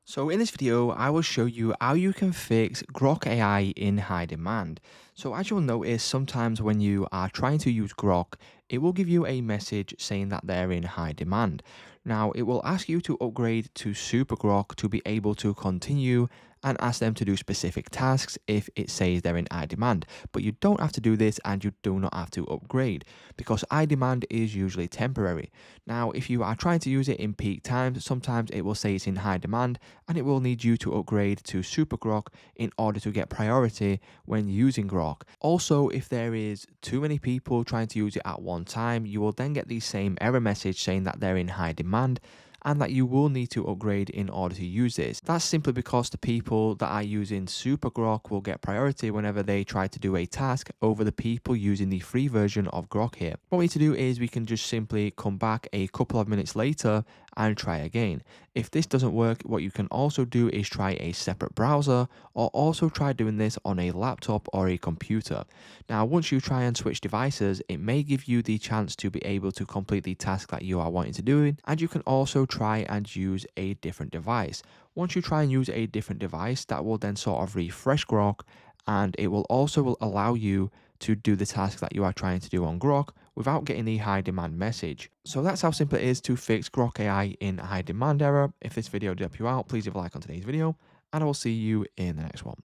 So in this video, I will show you how you can fix Grok AI in high demand. So as you'll notice, sometimes when you are trying to use Grok, it will give you a message saying that they're in high demand. Now, it will ask you to upgrade to Super Grok to be able to continue and ask them to do specific tasks if it says they're in high demand. But you don't have to do this and you do not have to upgrade because high demand is usually temporary. Now, if you are trying to use it in peak times, sometimes it will say it's in high demand and it will need you to upgrade to Super Grok in order to get priority when using Grok. Also, if there is too many people trying to use it at one time, you will then get the same error message saying that they're in high demand and that you will need to upgrade in order to use this. That's simply because the people that are using Super Grok will get priority whenever they try to do a task over the people using the free version of Grok here. What we need to do is we can just simply come back a couple of minutes later and try again. If this doesn't work, what you can also do is try a separate browser or also try doing this on a laptop or a computer. Now, once you try and switch devices, it may give you the chance to be able to complete the task that you are wanting to do, and you can also try and use a different device. Once you try and use a different device, that will then sort of refresh Grok, and it will also allow you to do the task that you are trying to do on Grok without getting the high demand message. So that's how simple it is to fix Grok AI in high demand error. If this video did help you out, please leave a like on today's video, and I will see you in the next one.